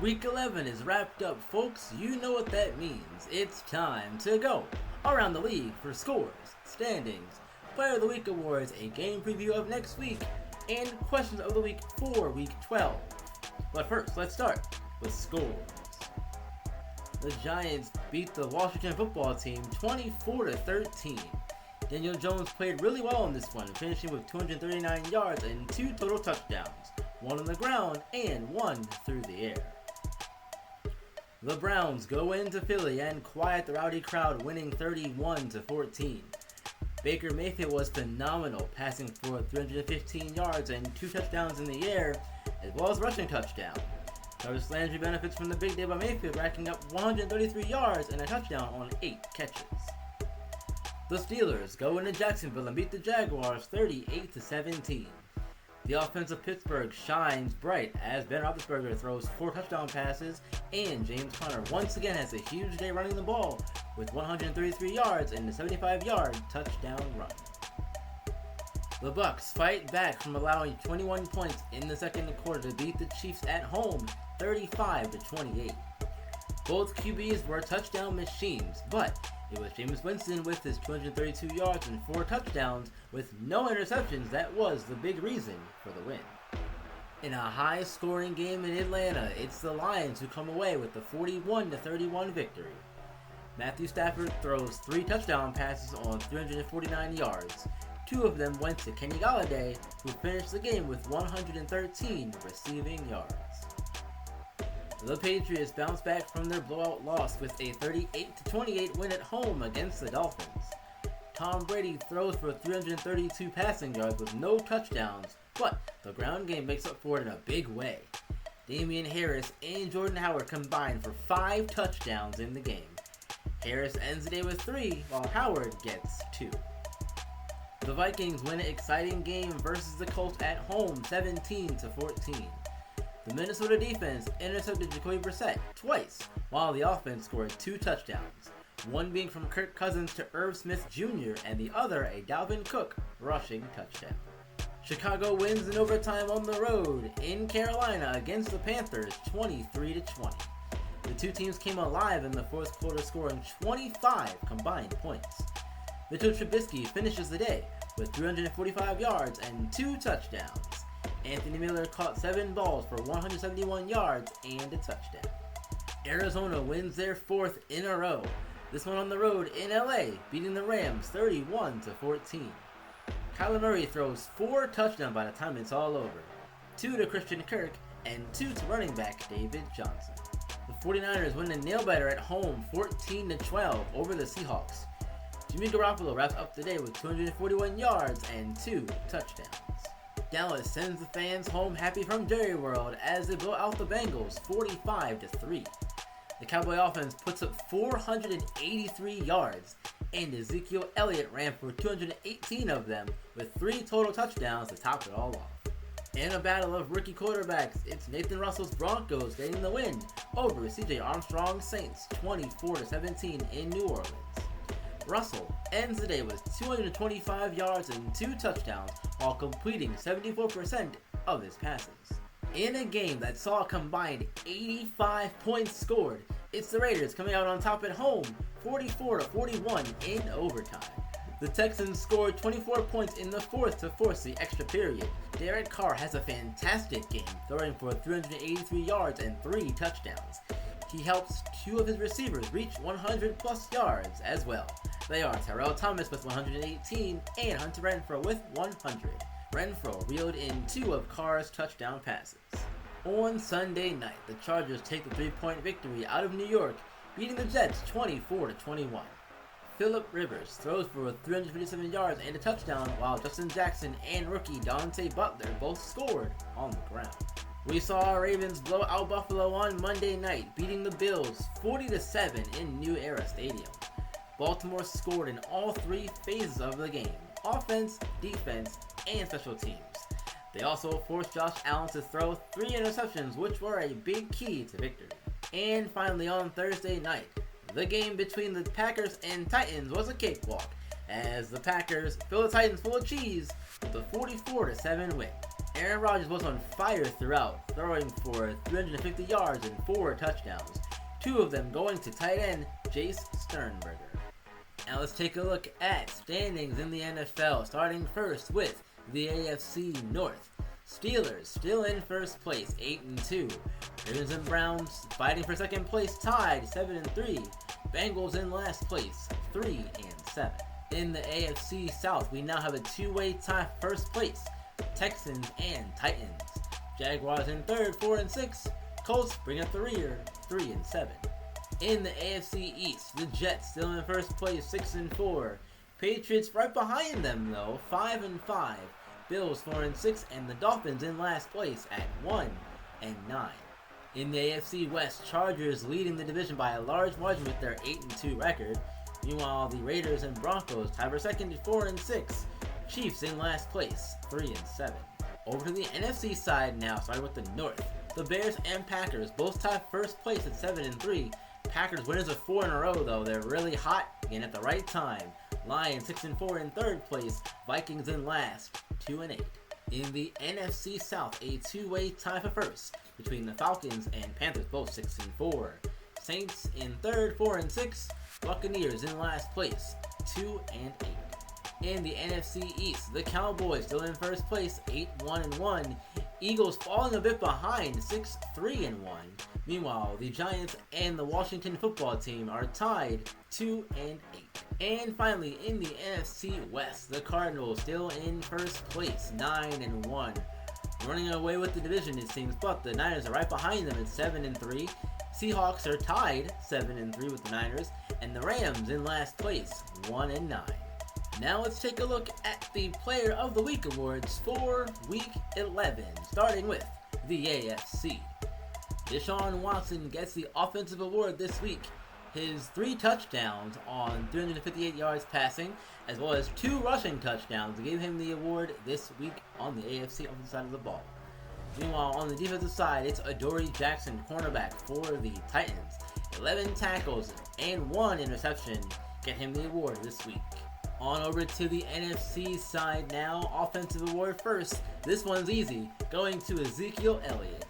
Week 11 is wrapped up, folks. You know what that means. It's time to go around the league for scores, standings, Player of the Week awards, a game preview of next week, and questions of the week for Week 12. But first, let's start with scores. The Giants beat the Washington football team 24-13. Daniel Jones played really well in this one, finishing with 239 yards and 2 total touchdowns, 1 on the ground and 1 through the air. The Browns go into Philly and quiet the rowdy crowd, winning 31-14. Baker Mayfield was phenomenal, passing for 315 yards and 2 touchdowns in the air, as well as rushing touchdown. Jarvis Landry benefits from the big day by Mayfield, racking up 133 yards and a touchdown on 8 catches. The Steelers go into Jacksonville and beat the Jaguars 38-17. The offense of Pittsburgh shines bright as Ben Roethlisberger throws 4 touchdown passes, and James Conner once again has a huge day running the ball with 133 yards and a 75-yard touchdown run. The Bucs fight back from allowing 21 points in the second quarter to beat the Chiefs at home 35-28. Both QBs were touchdown machines, but it was Jameis Winston with his 232 yards and 4 touchdowns with no interceptions that was the big reason for the win. In a high-scoring game in Atlanta, it's the Lions who come away with the 41-31 victory. Matthew Stafford throws 3 touchdown passes on 349 yards. 2 of them went to Kenny Golladay, who finished the game with 113 receiving yards. The Patriots bounced back from their blowout loss with a 38-28 win at home against the Dolphins. Tom Brady throws for 332 passing yards with no touchdowns, but the ground game makes up for it in a big way. Damian Harris and Jordan Howard combined for 5 touchdowns in the game. Harris ends the day with 3, while Howard gets 2. The Vikings win an exciting game versus the Colts at home 17-14. The Minnesota defense intercepted Jacoby Brissett twice, while the offense scored 2 touchdowns, one being from Kirk Cousins to Irv Smith Jr. and the other a Dalvin Cook rushing touchdown. Chicago wins in overtime on the road in Carolina against the Panthers 23-20. The two teams came alive in the fourth quarter, scoring 25 combined points. Mitchell Trubisky finishes the day with 345 yards and 2 touchdowns. Anthony Miller caught 7 balls for 171 yards and a touchdown. Arizona wins their 4th in a row, this one on the road in LA, beating the Rams 31-14. Kyler Murray throws 4 touchdowns by the time it's all over, 2 to Christian Kirk and 2 to running back David Johnson. The 49ers win a nail-biter at home 14-12 over the Seahawks. Jimmy Garoppolo wraps up the day with 241 yards and 2 touchdowns. Dallas sends the fans home happy from Jerry World as they blow out the Bengals 45-3. The Cowboy offense puts up 483 yards, and Ezekiel Elliott ran for 218 of them with 3 total touchdowns to top it all off. In a battle of rookie quarterbacks, it's Nathan Russell's Broncos getting the win over CJ Armstrong's Saints 24-17 in New Orleans. Russell ends the day with 225 yards and 2 touchdowns while completing 74% of his passes. In a game that saw a combined 85 points scored, it's the Raiders coming out on top at home 44-41 in overtime. The Texans scored 24 points in the 4th to force the extra period. Derek Carr has a fantastic game, throwing for 383 yards and 3 touchdowns. He helps 2 of his receivers reach 100+ yards as well. They are Terrell Thomas with 118 and Hunter Renfrow with 100. Renfrow reeled in 2 of Carr's touchdown passes. On Sunday night, the Chargers take the 3-point victory out of New York, beating the Jets 24-21. Phillip Rivers throws for 357 yards and a touchdown, while Justin Jackson and rookie Dante Butler both scored on the ground. We saw our Ravens blow out Buffalo on Monday night, beating the Bills 40-7 in New Era Stadium. Baltimore scored in all 3 phases of the game: offense, defense, and special teams. They also forced Josh Allen to throw 3 interceptions, which were a big key to victory. And finally on Thursday night, the game between the Packers and Titans was a cakewalk, as the Packers filled the Titans full of cheese with a 44-7 win. Aaron Rodgers was on fire throughout, throwing for 350 yards and 4 touchdowns, 2 of them going to tight end Jace Sternberger. Now let's take a look at standings in the NFL, starting first with the AFC North. Steelers still in first place, 8-2. Ravens and Browns fighting for second place, tied 7-3. Bengals in last place, 3-7. In the AFC South, we now have a two-way tie for first place, Texans and Titans. Jaguars in third, 4-6. Colts bring up the rear, 3-7. In the AFC East, the Jets still in first place, 6-4. Patriots right behind them though, 5-5. Bills 4-6, and the Dolphins in last place at 1-9. In the AFC West, Chargers leading the division by a large margin with their 8-2 record. Meanwhile, the Raiders and Broncos tie for second at 4-6. Chiefs in last place, 3-7. Over to the NFC side now, starting with the North. The Bears and Packers both tie first place at 7-3. Packers winners of 4 in a row though. They're really hot again at the right time. Lions 6-4 in third place. Vikings in last, 2-8. In the NFC South, a two-way tie for first between the Falcons and Panthers, both 6-4. Saints in third, 4-6. Buccaneers in last place, 2-8. In the NFC East, the Cowboys still in first place, 8-1-1. Eagles falling a bit behind, 6-3-1. Meanwhile, the Giants and the Washington football team are tied, 2-8. And finally, in the NFC West, the Cardinals still in first place, 9-1. Running away with the division, it seems, but the Niners are right behind them at 7-3. Seahawks are tied 7-3 with the Niners, and the Rams in last place, 1-9. Now let's take a look at the Player of the Week awards for Week 11, starting with the AFC. Deshaun Watson gets the Offensive Award this week. His 3 touchdowns on 358 yards passing, as well as 2 rushing touchdowns, gave him the award this week on the AFC offensive side of the ball. Meanwhile, on the defensive side, it's Adoree Jackson, cornerback for the Titans. 11 tackles and 1 interception get him the award this week. On over to the NFC side now, Offensive Award first. This one's easy, going to Ezekiel Elliott.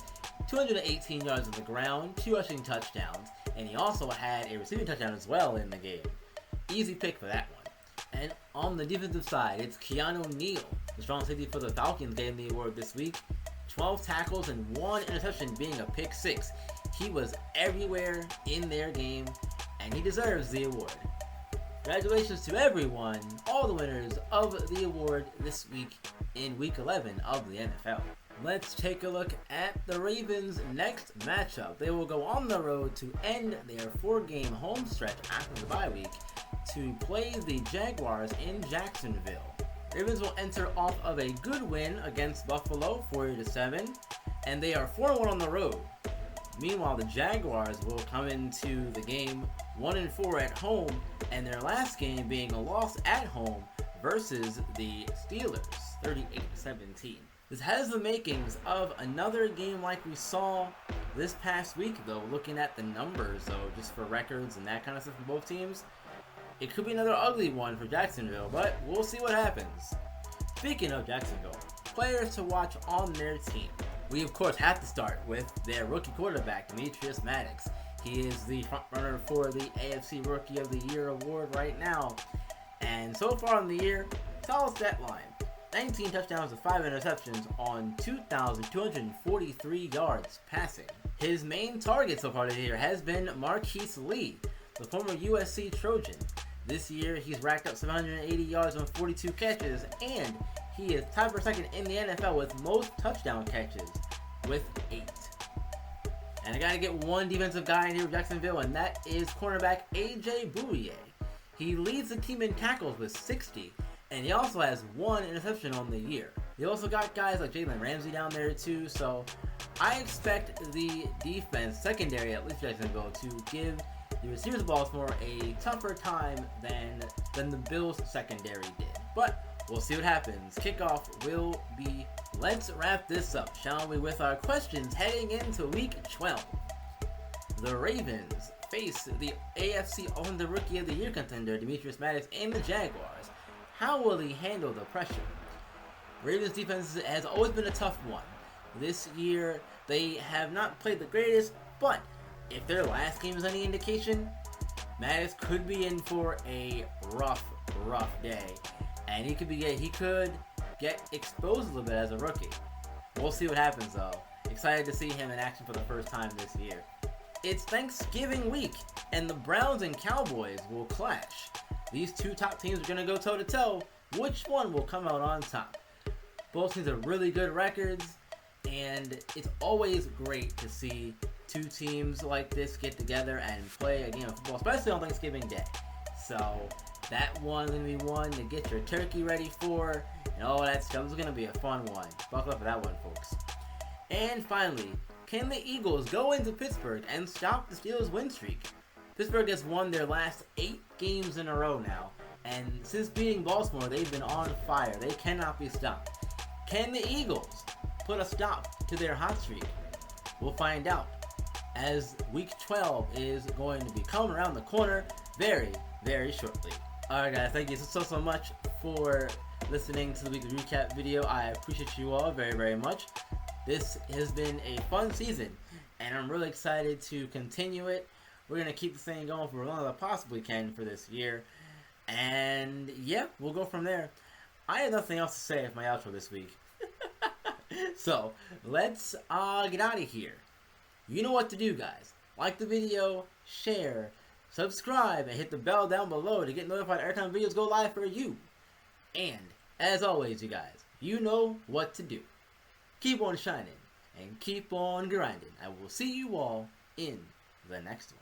218 yards on the ground, 2 rushing touchdowns, and he also had a receiving touchdown as well in the game. Easy pick for that one. And on the defensive side, it's Keanu Neal, the strong safety for the Falcons, getting the award this week. 12 tackles and 1 interception being a pick 6. He was everywhere in their game, and he deserves the award. Congratulations to everyone, all the winners of the award this week in Week 11 of the NFL. Let's take a look at the Ravens' next matchup. They will go on the road to end their 4-game home stretch after the bye week to play the Jaguars in Jacksonville. Ravens will enter off of a good win against Buffalo, 40-7, and they are 4-1 on the road. Meanwhile, the Jaguars will come into the game 1-4 at home, and their last game being a loss at home versus the Steelers, 38-17. This has the makings of another game like we saw this past week, though, looking at the numbers, though, just for records and that kind of stuff for both teams. It could be another ugly one for Jacksonville, but we'll see what happens. Speaking of Jacksonville, players to watch on their team. We, of course, have to start with their rookie quarterback, Demetrius Maddox. He is the frontrunner for the AFC Rookie of the Year award right now. And so far in the year, solid stat line. 19 touchdowns and 5 interceptions on 2,243 yards passing. His main target so far this year has been Marquise Lee, the former USC Trojan. This year, he's racked up 780 yards on 42 catches, and he is tied for second in the NFL with most touchdown catches, with 8. And I gotta get one defensive guy in here with Jacksonville, and that is cornerback A.J. Bouye. He leads the team in tackles with 60, and he also has 1 interception on the year. They also got guys like Jalen Ramsey down there too, so I expect the defense, secondary at least Jacksonville, to give the receivers of Baltimore a tougher time than the Bills secondary did. But we'll see what happens. Kickoff will be. Let's wrap this up, shall we, with our questions heading into Week 12. The Ravens face the AFC Offensive Rookie of the Year contender, Demetrius Maddox, and the Jaguars. How will he handle the pressure? Ravens defense has always been a tough one. This year, they have not played the greatest, but if their last game is any indication, Maddox could be in for a rough day, and he could get exposed a little bit as a rookie. We'll see what happens though. Excited to see him in action for the first time this year. It's Thanksgiving week, and the Browns and Cowboys will clash. These two top teams are going to go toe-to-toe. Which one will come out on top? Both teams have really good records, and it's always great to see two teams like this get together and play a game of football, especially on Thanksgiving Day. So that one's going to be one to get your turkey ready for, and all that stuff. It's going to be a fun one. Buckle up for that one, folks. And finally, can the Eagles go into Pittsburgh and stop the Steelers' win streak? Pittsburgh has won their last 8 games in a row now, and since beating Baltimore, they've been on fire. They cannot be stopped. Can the Eagles put a stop to their hot streak? We'll find out, as Week 12 is going to be coming around the corner very, very shortly. Alright guys, thank you so much for listening to the weekly recap video. I appreciate you all very, very much. This has been a fun season, and I'm really excited to continue it. We're going to keep the thing going for as long as I possibly can for this year. And yeah, we'll go from there. I have nothing else to say for my outro this week. So, let's get out of here. You know what to do, guys. Like the video, share, subscribe, and hit the bell down below to get notified every time videos go live for you. And, as always, you guys, you know what to do. Keep on shining, and keep on grinding. I will see you all in the next one.